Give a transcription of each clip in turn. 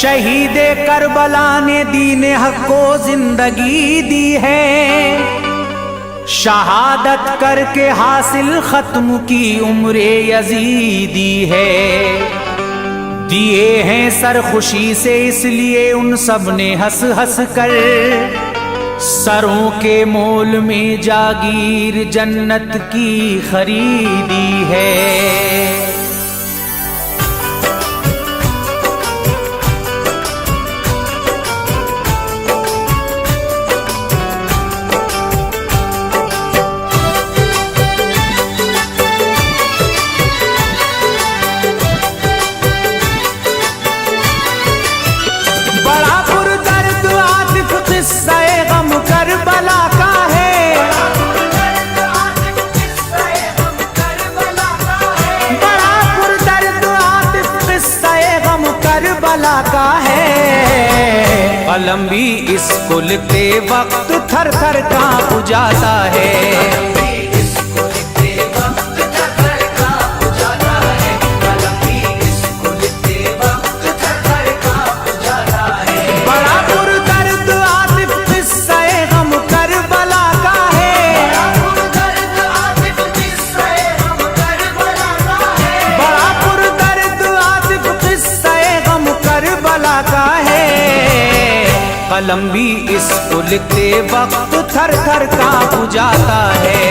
शहीदे Karbala ने दीन हक को जिंदगी दी है, शहादत करके हासिल खत्म की उम्रे यजीदी है। दिए हैं सर खुशी से इसलिए उन सब ने हंस हंस कर, सरों के मोल में जागीर जन्नत की खरीदी है। का है कलम भी इसको लिखते वक्त थर थर कांप जाता है। बड़ा पुरदर्द आतिफ किस्सा गम करबला का है, बड़ा पुरदर्द आतिफ किस्सा गम करबला का है। कलम भी इसको लिखते वक्त थर थर कांप जाता है।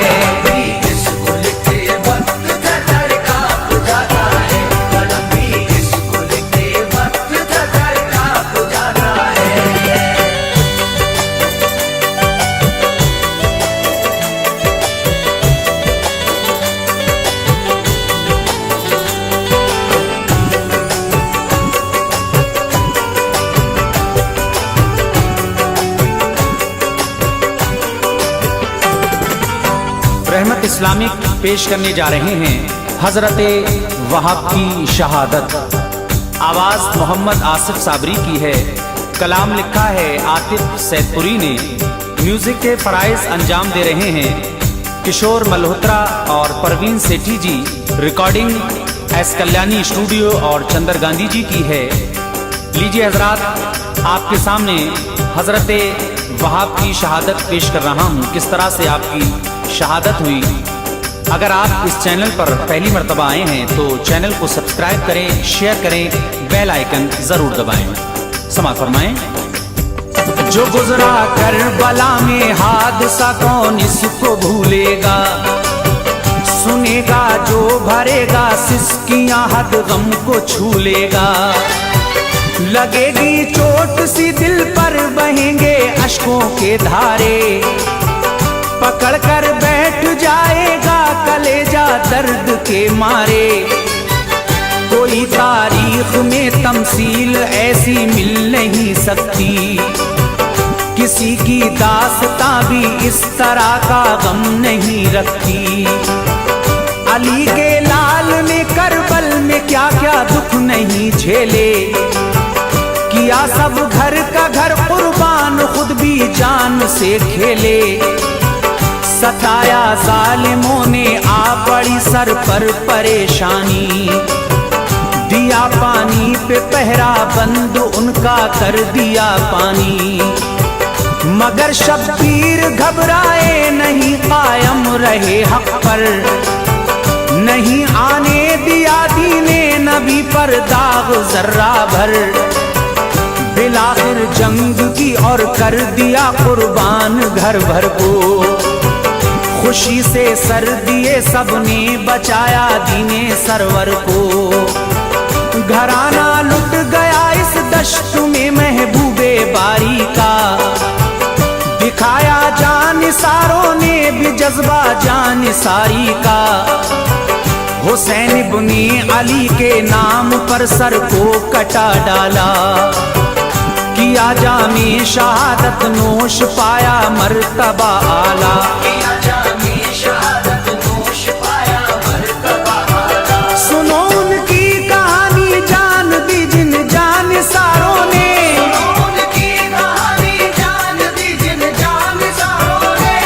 रहमत इस्लामिक पेश करने जा रहे हैं हजरते वहाब की शहादत। आवाज मोहम्मद आसिफ साबरी की है, कलाम लिखा है आतिफ सैदपुरी ने। म्यूजिक के फराइज अंजाम दे रहे हैं किशोर मल्होत्रा और परवीन सेठी जी। रिकॉर्डिंग एस कल्याणी स्टूडियो और चंदर गांधी जी की है। लीजिए हजरात, आपके सामने हजरते वहाब की शहादत पेश कर रहा हूँ। किस तरह से आपकी शहादत हुई। अगर आप इस चैनल पर पहली मर्तबा आए हैं तो चैनल को सब्सक्राइब करें, शेयर करें, बेल आइकन जरूर दबाएं। समाअत फरमाएं। जो गुजरा करबला में हादसा कौन इसको भूलेगा, सुनेगा जो भरेगा सिसकियां हद गम को छू लेगा। लगेगी चोट सी दिल पर बहेंगे अश्कों के धारे, पकड़ कर बैठ जाएगा कलेजा दर्द के मारे। कोई तारीख में तमसील ऐसी मिल नहीं सकती, किसी की दास्तां भी इस तरह का गम नहीं रखती। अली के लाल ने करबल में क्या क्या दुख नहीं झेले, किया सब घर का घर कुर्बान खुद भी जान से खेले। सताया जालिमों ने आ पड़ी सर पर परेशानी, दिया पानी पे पहरा बंद उनका कर दिया पानी। मगर शब्बीर घबराए नहीं, कायम रहे हक पर, नहीं आने दिया दीने नबी पर दाग जर्रा भर। बिलाखिर जंग की और कर दिया कुर्बान घर भर को, खुशी से सर दिए सबने बचाया दीने सरवर को। घराना लुट गया इस दश्त में महबूबे बारी का, दिखाया जानिसारों ने भी जज्बा जानिसारी का। हुसैन इब्ने अली के नाम पर सर को कटा डाला, किया जामे शहादत नोश पाया मर्तबा आला। सुनो उनकी कहानी जान दी जिन जानिसारों ने,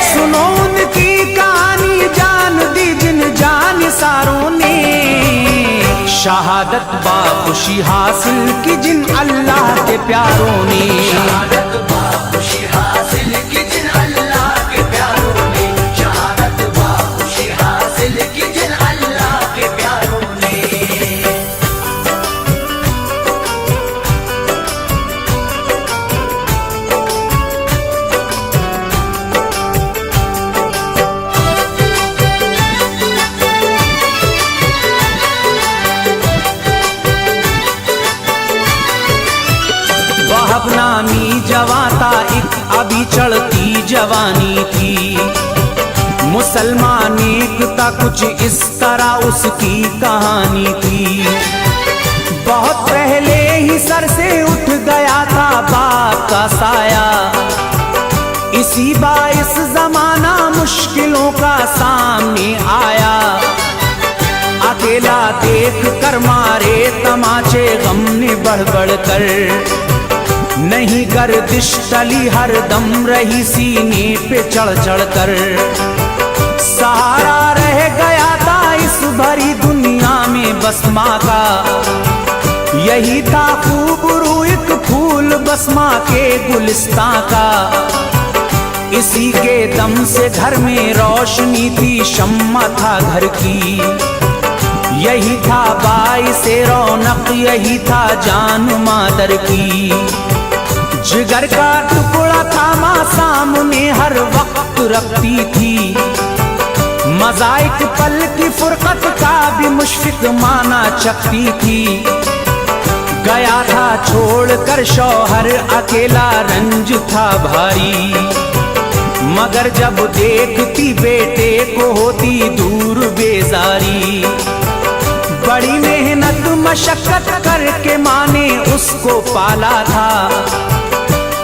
सुनो उनकी कहानी जान दी जिन जानिसारों ने। शहादत बाखुशी हासिल की जिन अल्लाह प्यारों ने। शहादत बाखुशी हासिल की जिन अल्लाह के प्यारों ने, शहादत बाखुशी हासिल की जिन अल्लाह के प्यारों ने। वहब नामी जवाता एक अभी चढ़ती जवानी थी। मुसलमान एकता कुछ इस तरह उसकी कहानी थी। बहुत पहले ही सर से उठ गया था बाप का साया, इसी बाइस जमाना मुश्किलों का सामने आया। अकेला देख कर मारे तमाचे गम ने बढ़ बढ़ कर, नहीं गर्दिश टली हर दम रही सीने पे चढ़ चढ़ कर। सहारा रह गया था इस भरी दुनिया में बस माँ का, यही था खूबरू एक फूल बस माँ के गुलिस्तां का। इसी के दम से घर में रोशनी थी, शम्मा था घर की, यही था बाइसे रौनक, यही था जान मादर की। जिगर का टुकड़ा था माँ सामने हर वक्त रखती थी, मजाइक पल की फुरकत का भी मुश्फिक माना चखती थी। गया था छोड़ कर शौहर अकेला रंज था भारी, मगर जब देखती बेटे को होती दूर बेजारी। बड़ी मेहनत मशक्कत करके माँ ने उसको पाला था,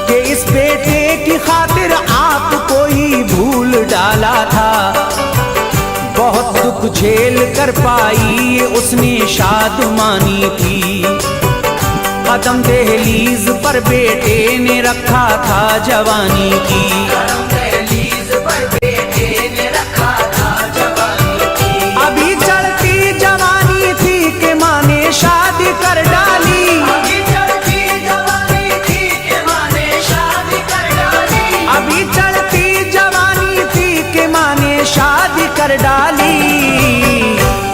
कि इस बेटे की खातिर आपको ही भूल डाला था। बहुत दुख झेल कर पाई उसने शादमानी थी, कदम दहलीज पर बेटे ने रखा था जवानी की। कदम दहलीज पर बेटे ने रखा था जवानी की। अभी चढ़ती जवानी थी कि माँ ने शादी कर डाली, अभी चढ़ती जवानी थी कि माँ ने शादी कर डाली। अभी चढ़ती जवानी थी कि माँ ने शादी कर डाली।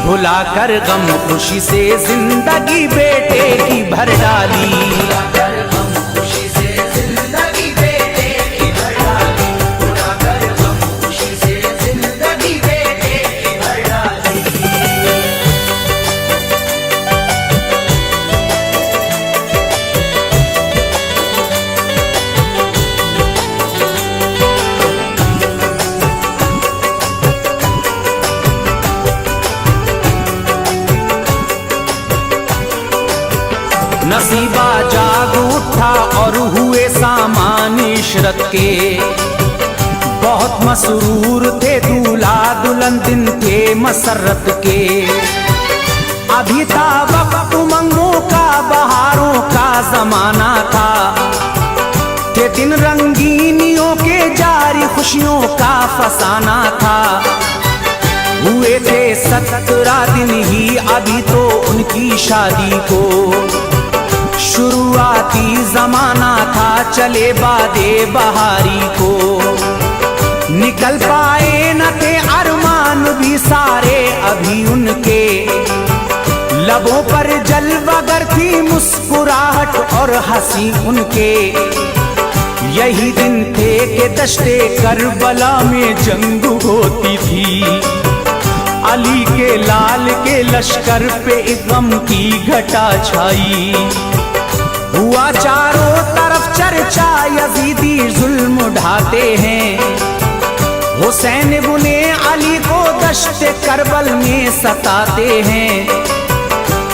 भुला कर गम खुशी से जिंदगी बेटे की भर डाली। कर गम खुशी से जिंदगी बेटे की भर डाली, भुला कर गम खुशी से जिंदगी बेटे की भर डाली। नसीबा जाग उठा और हुए सामान इशरत के, बहुत मसरूर थे दूल्हा दुल्हन दिन थे मसरत के। अभी था वक्त उमंगों का बहारों का जमाना था, थे दिन रंगीनियों के जारी खुशियों का फसाना था। हुए थे 17 दिन ही अभी तो उनकी शादी को, शुरुआती जमाना था चले बादे बहारी को। निकल पाए न थे अरमान भी सारे अभी उनके, लबों पर जलवागर थी मुस्कुराहट और हंसी उनके। यही दिन थे कि दश्ते करबला में जंग होती थी, अली के लाल के लश्कर पे गम की घटा छाई। हुआ चारों तरफ चर्चा यजीदी जुल्म ढाते हैं, हुसैन बुने अली को दश्ते करबल में सताते हैं।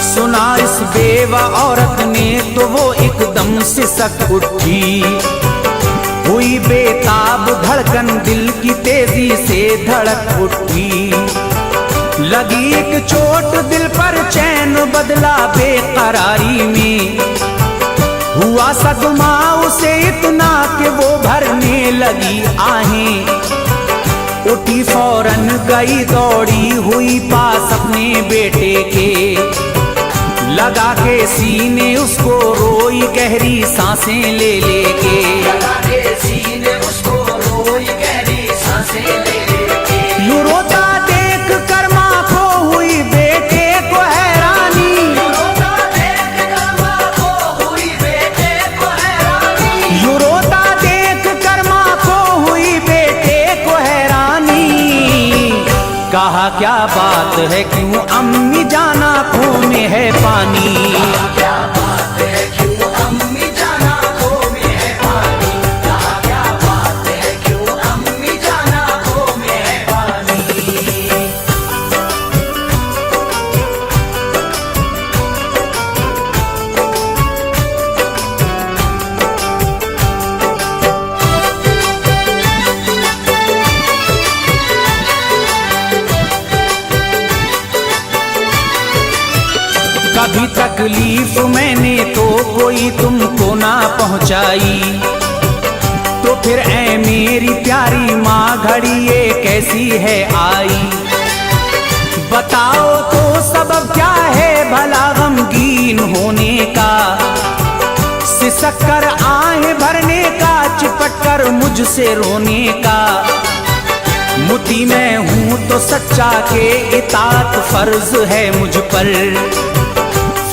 सुना इस बेवा औरत ने तो वो एकदम से सक उठी, हुई बेताब धड़कन दिल की तेजी से धड़क उठी। लगी एक चोट दिल पर चैन बदला बेकरारी में, हुआ सदमा उसे इतना कि वो भरने लगी आहें। उठी फौरन गई दौड़ी हुई पास अपने बेटे के, लगा के सीने उसको रोई गहरी सांसें ले लेके, लगा के सीने उसको रोई गहरी सांसें ले लेके। यूं रोता देख कर माँ को हुई बेटे को हैरानी, रोता देख कर माँ को हुई बेटे को हैरानी, यूं रोता देख कर माँ को हुई बेटे को हैरानी। कहा क्या बात है क्यों अम्मी जान आँखों में है पानी, क्या बात है क्यों अम्मी जान आँखों में है पानी, कहा क्या बात है क्यों अम्मी जान आँखों में है पानी। कभी तकलीफ मैंने तो कोई तुमको ना पहुंचाई, तो फिर ऐ मेरी प्यारी माँ घड़ी ये कैसी है आई। बताओ तो सबब क्या है भला गमगीन होने का, सिसक कर आहें भरने का, चिपट कर मुझसे रोने का। मुती मैं हूँ तो सच्चा के इताअत फर्ज है मुझ पर,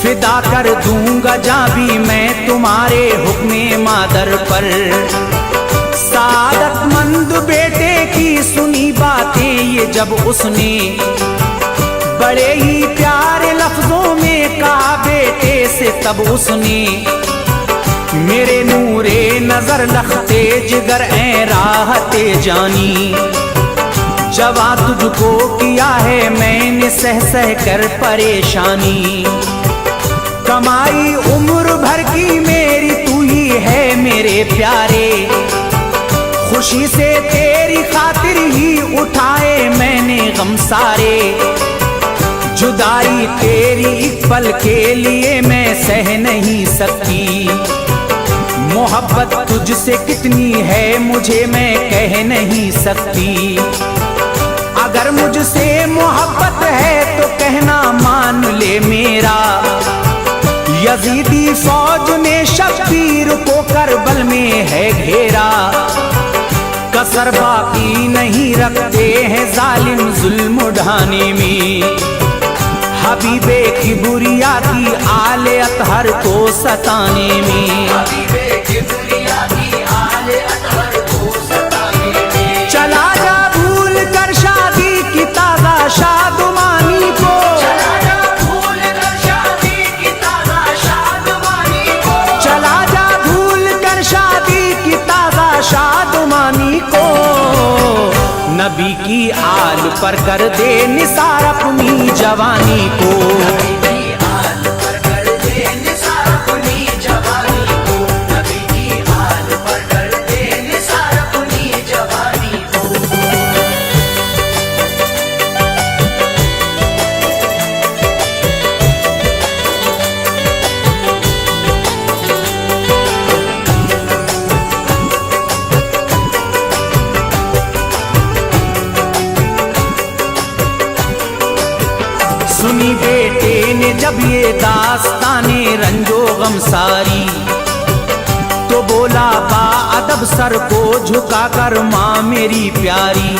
फिदा कर दूंगा जा भी मैं तुम्हारे हुक्मे मादर पर। सादतमंद बेटे की सुनी बातें ये जब उसने, बड़े ही प्यारे लफ्जों में कहा बेटे से तब उसने। मेरे नूरे नजर लखते जिगर ऐ राहते जानी, जवा तुझको किया है मैंने सह सह कर परेशानी। कमाई उम्र भर की मेरी तू ही है मेरे प्यारे, खुशी से तेरी खातिर ही उठाए मैंने गम सारे। जुदाई तेरी एक पल के लिए मैं सह नहीं सकती, मोहब्बत तुझसे कितनी है मुझे मैं कह नहीं सकती। अगर मुझसे मोहब्बत है तो कहना मान ले मेरा, यजीदी फौज ने शब्बीर को करबल में है घेरा। कसर बाकी नहीं रखते हैं जालिम जुल्म ढाने में, हबीबे किबरिया की आले अतहर को सताने में। हबीबे किबरिया की आले अतहर को सताने में। चला जा भूल कर शादी की ताज़ा शादमानी को, चला जा भूल कर शादी की ताज़ा शादमानी को, चला जा भूल कर शादी की ताज़ा शादमानी को। नबी की आल पर कर दे निसार अपनी जवानी को, नबी की आल पर कर दे निसार अपनी जवानी को, नबी की आल पर कर दे निसार अपनी जवानी को। सुनी बेटे ने जब ये दास्ताने रंजो गम सारी, तो बोला बा अदब सर को झुका कर माँ मेरी प्यारी।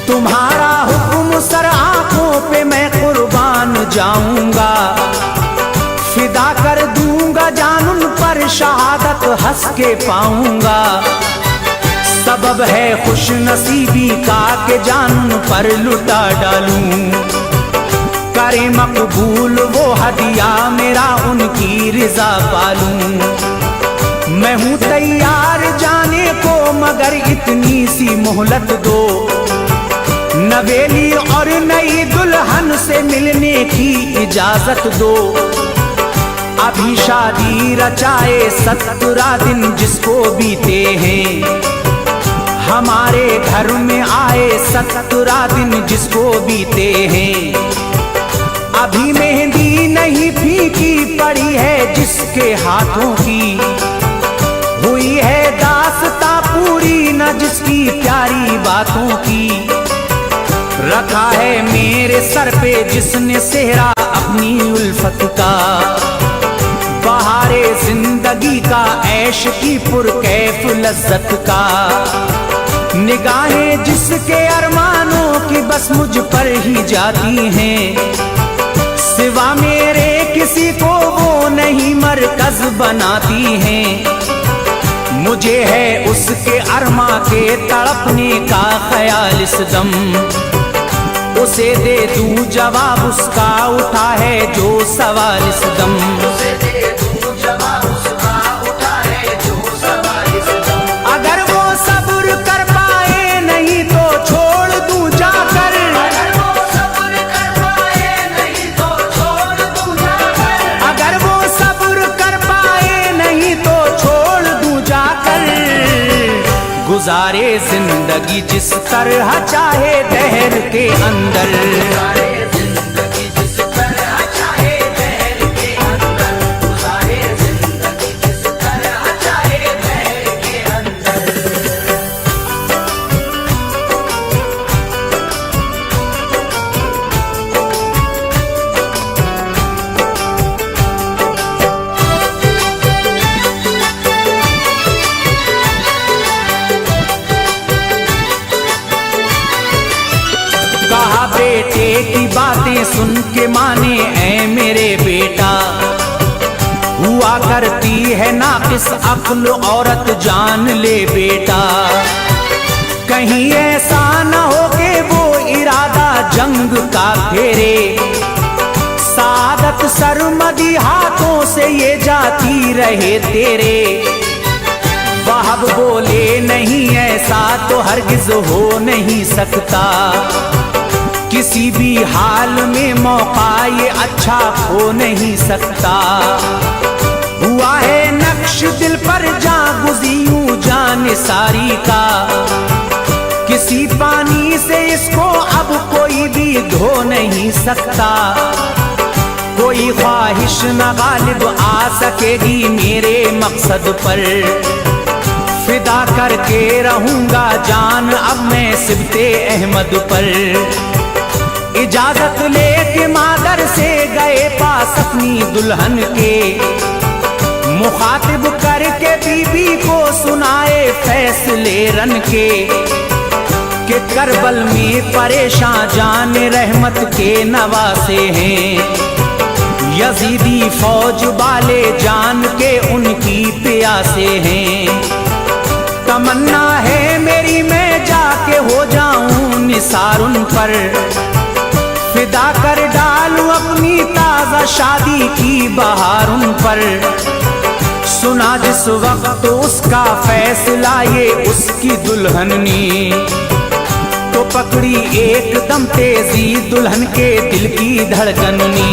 तुम्हारा हुक्म सर आंखों पे मैं कुर्बान जाऊंगा, फिदा कर दूंगा जान उन पर शहादत हंस के पाऊंगा। सबब है खुश नसीबी का के जान पर लुटा डालूं, करे मकबूल वो हदिया मेरा उनकी रिजा पालूं। मैं हूँ तैयार जाने को मगर इतनी सी मोहलत दो, नवेली और नई दुल्हन से मिलने की इजाजत दो। अभी शादी रचाए 17 दिन जिसको बीते हैं, हमारे घर में आए 17 दिन जिसको बीते हैं। अभी मेहंदी नहीं फीकी पड़ी है जिसके हाथों की, हुई है दास्तां पूरी न जिसकी प्यारी बातों की। रखा है मेरे सर पे जिसने सेहरा अपना अपनी उल्फत का। बहारे जिंदगी का ऐश की पुरकैफ लज्जत का। निगाहें जिसके अरमानों की बस मुझ पर ही जाती हैं, सिवा मेरे किसी को वो नहीं मरकज बनाती हैं। मुझे है उसके अरमा के तड़पने का ख्याल इस दम, उसे दे दूं जवाब उसका उठा है जो सवाल इस दम। उसे दे दूं जवाब उसका उठा है जो सवाल इस दम। अगर वो सब्र कर पाए नहीं तो छोड़ दूं जाकर। अगर वो सब्र कर पाए नहीं तो छोड़ दूं जाकर। अगर वो सब्र कर पाए नहीं तो छोड़ दूं जाकर। गुजारे जिंदगी जिस तरह चाहे दहर के अंदर। गुजारे जिंदगी जिस तरह चाहे दहर के अंदर। गुजारे जिंदगी जिस तरह चाहे दहर के अंदर। कहा बेटे की बातें सुन के माने ऐ मेरे बेटा। हुआ करती है नाकिस अक्ल औरत जान ले बेटा। कहीं ऐसा न हो के वो इरादा जंग का फेरे। सादत सरमदी हाथों से ये जाती रहे तेरे। वहाब बोले नहीं ऐसा तो हरगिज हो नहीं सकता। किसी भी हाल में मौका ये अच्छा हो नहीं सकता। हुआ है नक्श दिल पर जा गुज़ियूं जान सारी का। किसी पानी से इसको अब कोई भी धो नहीं सकता। कोई ख्वाहिश न गालिब आ सकेगी मेरे मकसद पर। फिदा करके रहूंगा जान अब मैं सिबते अहमद पर। इजाजत लेके मादर से गए पास अपनी दुल्हन के। मुखातिब करके बीबी को सुनाए फैसले रन के। कि करबल में परेशान जान रहमत के नवासे हैं। यजीदी फौज वाले जान के उनकी प्यासे हैं। तमन्ना है मेरी मैं जाके हो जाऊं निसार उन पर। फिदा कर डालूं अपनी ताजा शादी की बहार उन पर। सुना जिस वक्त उसका फैसला ये उसकी दुल्हन ने। तो पकड़ी एकदम तेजी दुल्हन के दिल की धड़कन ने।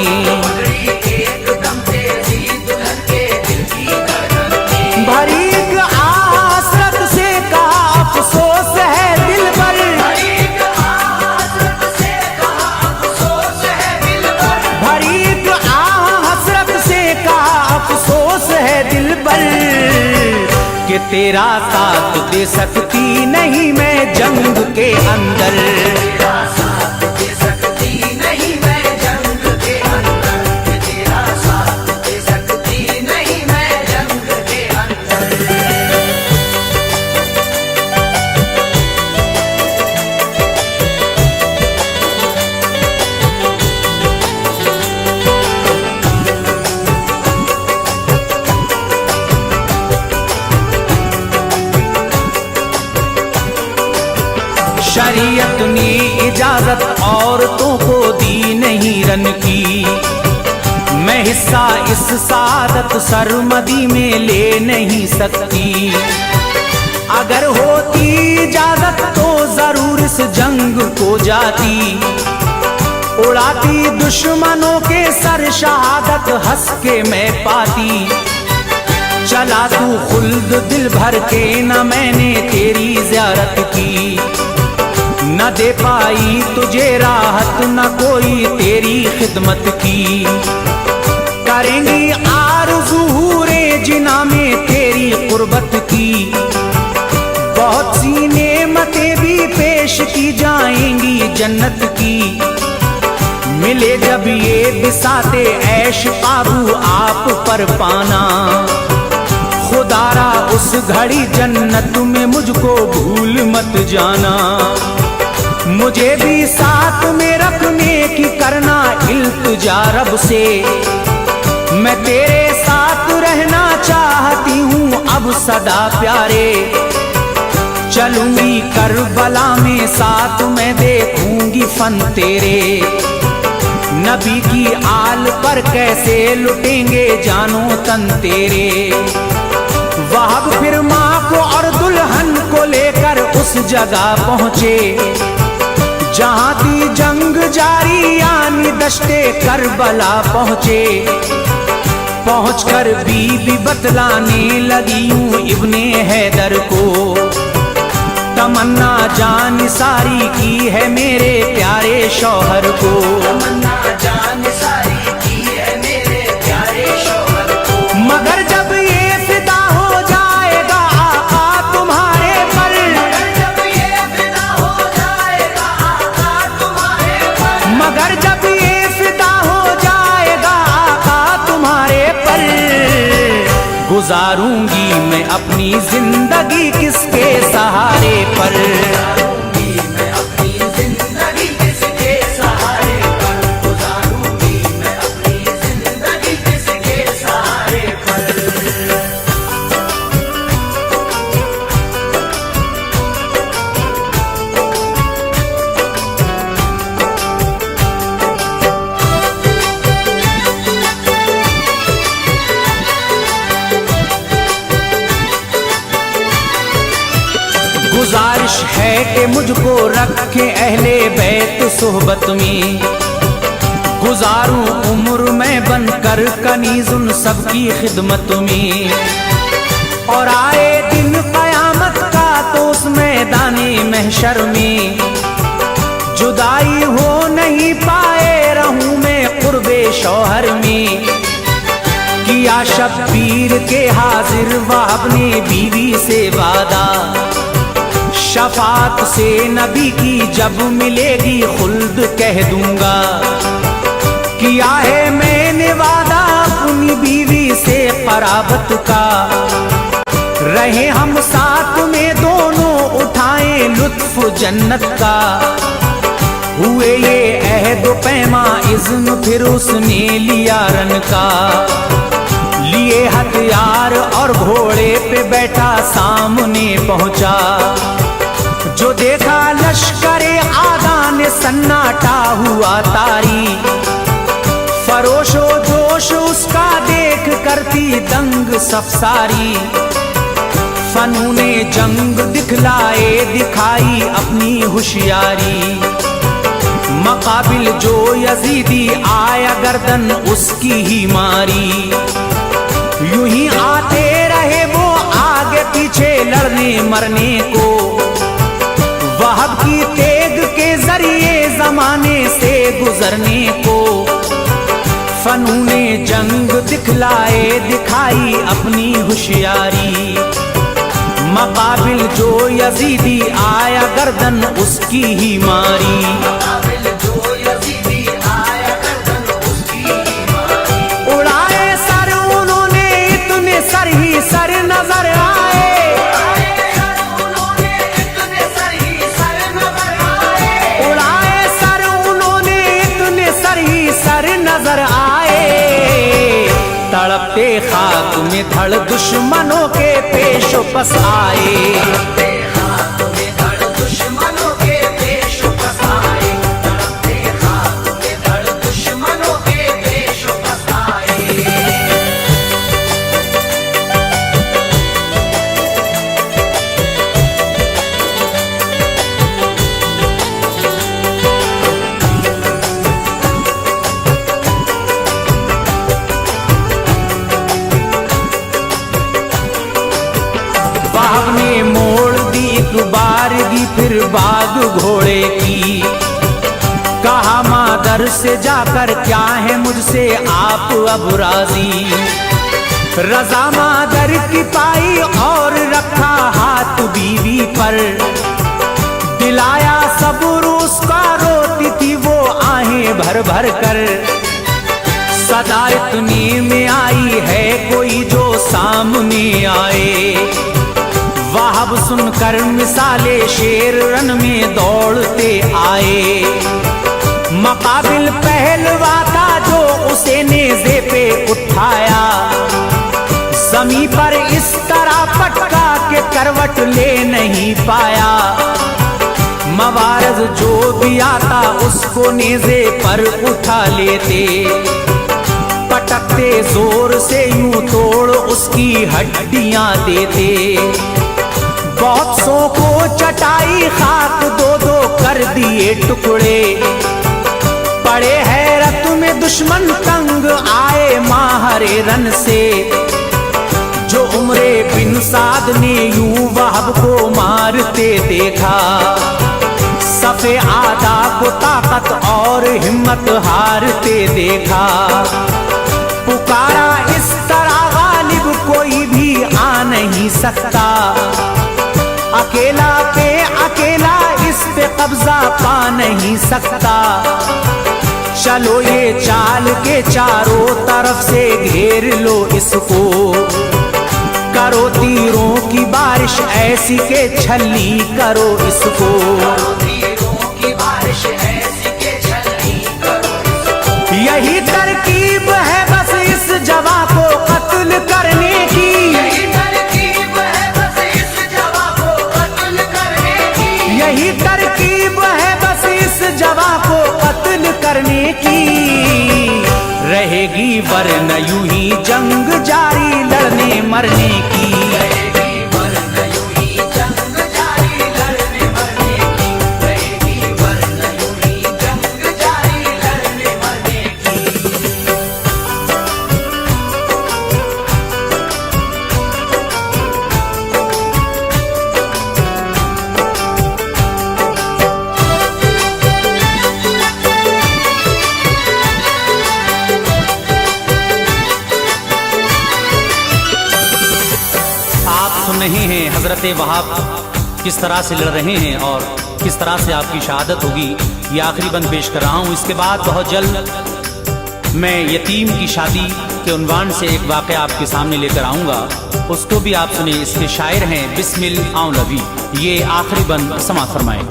एकदम तेजी दुल्हन के दिल की धड़कन ने। भरी आसरत से कहा अफसोस है दिल पर। कि तेरा साथ दे सकती नहीं मैं जंग के अंदर। तेरा साथ दे सकती नहीं मैं जंग के अंदर। तेरा साथ दे सकती नहीं मैं जंग के अंदर। शरीयत ने इजाजत औरतों को दी नहीं रन की। मैं हिस्सा इस सादत सरमदी में ले नहीं सकती। अगर होती इजाजत तो जरूर इस जंग को जाती। उड़ाती दुश्मनों के सर शहादत हंस के मैं पाती। चला तू खुल्द दिल भर के न मैंने तेरी ज़ियारत की। न दे पाई तुझे राहत न कोई तेरी खिदमत की। करेंगी आरज़ू हूरे जिना में तेरी कुर्बत की। बहुत सी नेमतें भी पेश की जाएंगी जन्नत की। मिले जब ये बिसाते ऐश काबू आप पर पाना, खुदारा उस घड़ी जन्नत में मुझको भूल मत जाना। मुझे भी साथ में रखने की करना इल्तिजा रब से, मैं तेरे साथ रहना चाहती हूँ अब सदा प्यारे। चलूंगी करबला में साथ मैं देखूंगी फन तेरे, नबी की आल पर कैसे लुटेंगे जानो तन तेरे। वहाब फिर माँ को और दुल्हन को लेकर उस जगह पहुँचे जहाँ थी जंग जारी, यानी दश्ते करबला पहुँचे। पहुँचकर बीबी बतलाने लगी हूँ इब्ने हैदर को, तमन्ना जान सारी की है मेरे प्यारे शौहर को। तमन्ना जान सारी की है मेरे प्यारे शौहर को। मगर जब ये फिदा हो जाएगा आका तुम्हारे पर, जब ये फिदा हो जाएगा आका तुम्हारे पर, मगर जब ये फिदा हो जाएगा आका तुम्हारे पर, गुजारूंगी मैं अपनी जिंदगी किसके सहारे पर। गुजारूंगी मैं अपनी जिंदगी किसके सहारे पर, गुजारूंगी मैं अपनी जिंदगी किसके सहारे पर। गुजारिश है कि मुझको रखे अहले बैत सोहबत में, गुजारूं उम्र में बनकर कनीजुन सबकी खिदमत में। और आए दिन कयामत का तो उस मैदाने महशर में, जुदाई हो नहीं पाए रहूं मैं कुर्बे शौहर में। किया शब्बीर के हाजिर वहाब ने बीवी से वादा, शफात से नबी की जब मिलेगी खुल्द कह दूंगा। किया है मैंने वादा अपनी बीवी से कराबत का, रहे हम साथ में दोनों उठाएं लुत्फ जन्नत का। हुए ये अहद पैमा इज़्न फिर उसने लिया रन का, लिए हथियार और घोड़े पे बैठा सामने पहुंचा। जो देखा लश्करे आगा ने सन्नाटा हुआ तारी, फरोशो जोश उसका देख करती दंग सफसारी। फनूने जंग दिखलाए दिखाई अपनी होशियारी, मकाबिल जो यजीदी आया गर्दन उसकी ही मारी। यूं ही आते रहे वो आगे पीछे लड़ने मरने को, वहाब की तेग के जरिए जमाने से गुजरने को। फनूने जंग दिखलाए दिखाई अपनी होशियारी, मकाबिल जो यजीदी आया गर्दन उसकी ही मारी। मकाबिल जो यजीदी आया गर्दन उसकी ही मारी। उड़ाए सर उन्होंने इतने सर ही सर नजर आए, उड़ाए सर उन्होंने इतने सर ही सर नजर आए। तड़पते खाक में धड़ दुश्मनों के पेशो पस आए। वहाब ने मोड़ दी एक बारगी फिर बाग घोड़े की, कहा मादर से जाकर क्या है मुझसे आप अब राजी। रजा मादर की पाई और रखा हाथ बीवी पर, दिलाया सबूर उसका रोती थी वो आहें भर भर कर। सामने आए। वहाब सुनकर मिसाले शेर रन में दौड़ते आए। मुकाबिल पहलवा था जो उसे नेज़े पे उठाया, ज़मीं पर इस तरह पटका के करवट ले नहीं पाया। मवारज जो भी आता उसको नेज़े पर उठा लेते, पटकते जोर से यूं तोड़ उसकी हड्डियां देते। बहुत सौ को चटाई खाक दो दो कर दिए टुकड़े, पड़े हैरत में दुश्मन तंग आए माहरे रन से। जो उमरे बिन साद ने यूं वहाब को मारते देखा, सफे आदा को ताकत और हिम्मत हारते देखा। पुकारा इस तरह गालिब कोई भी आ नहीं सकता, अकेला पे अकेला इस पे कब्जा पा नहीं सकता। चलो ये चाल के चारों तरफ से घेर लो इसको, करो तीरों की बारिश ऐसी के छलनी करो इसको। यही तरकीब है बस इस जवा को कत्ल करने की, यही तरकीब है बस इस जवा को कत्ल करने की, यही तरकीब है बस इस जवा को कत्ल करने की। रहेगी वरना यूं ही जंग जारी लड़ने मरने की, रहेगी वरना यूं ही जंग जारी लड़ने मरने की, रहेगी वरना यूं ही जंग जारी लड़ने मरने की। नहीं है हजरत वहाब किस तरह से लड़ रहे हैं और किस तरह से आपकी शहादत होगी, ये आखिरी बंद पेश कर रहा हूँ। इसके बाद बहुत जल्द मैं यतीम की शादी के उन्वान से एक वाक़या आपके सामने लेकर आऊँगा, उसको भी आप सुने। इसके शायर हैं बिस्मिल आउलवी। ये आखिरी बंद समाअत फरमाए।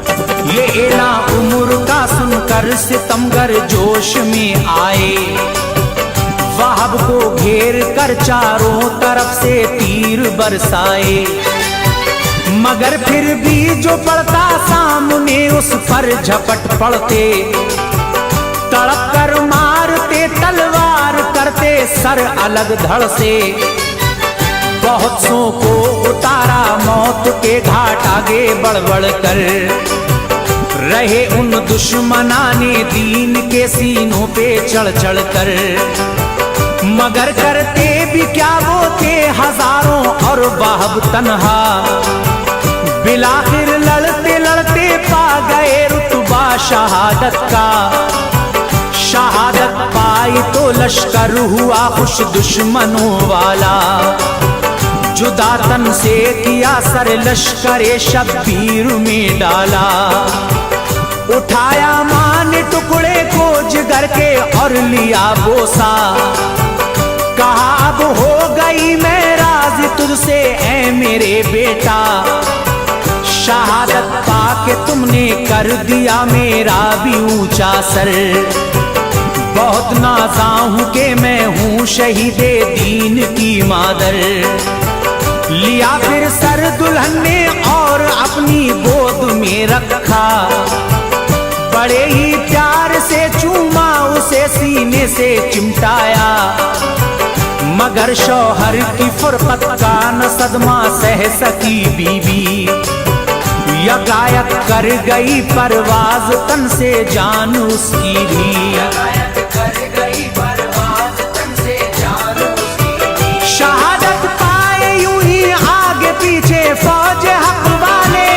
ये एला उम्र का सुनकर सितमगर जोश में आए, वहाब को घेर कर चारों तरफ से तीर बरसाए। मगर फिर भी जो पड़ता सामने उस पर झपट पड़ते, तड़प कर मारते तलवार करते सर अलग धड़ से। बहुत सौ को उतारा मौत के घाट आगे बढ़ बढ़ कर, रहे उन दुश्मनाने दीन के सीनों पे चढ़ चढ़ कर। मगर करते भी क्या वो थे हजारों और वहाब तन्हा, बिलाखिर लड़ते लड़ते पा गए रुतबा शहादत का। शहादत पाई तो लश्कर हुआ खुश दुश्मनों वाला, जुदा तन से किया सर लश्करे शब्बीर में डाला। उठाया मान टुकड़े को जिगर के और लिया बोसा, कहा अब हो गई मैं राज़ी तुझसे ऐ मेरे बेटा। शहादत पाके तुमने कर दिया मेरा भी ऊंचा सर, बहुत नाज़ा हूं कि मैं हूं शहीदे दीन की मादर। लिया फिर सर दुल्हन ने और अपनी गोद में रखा, बड़े ही प्यार से चूमा उसे सीने से चिमटाया। मगर शौहर की फुरकत का न सदमा सह सकी बीवी, यकायक कर गई परवाज तन से जान उसकी भी। शहादत पाए यूं ही आगे पीछे फौज हक वाले,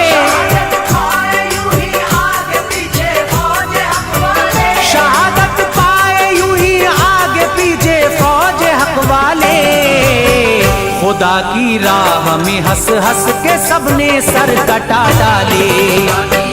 शहादत पाए यूं ही आगे पीछे फौज हक वाले। खुदा की राह में हंस हंस के सबने सर कटा डाले।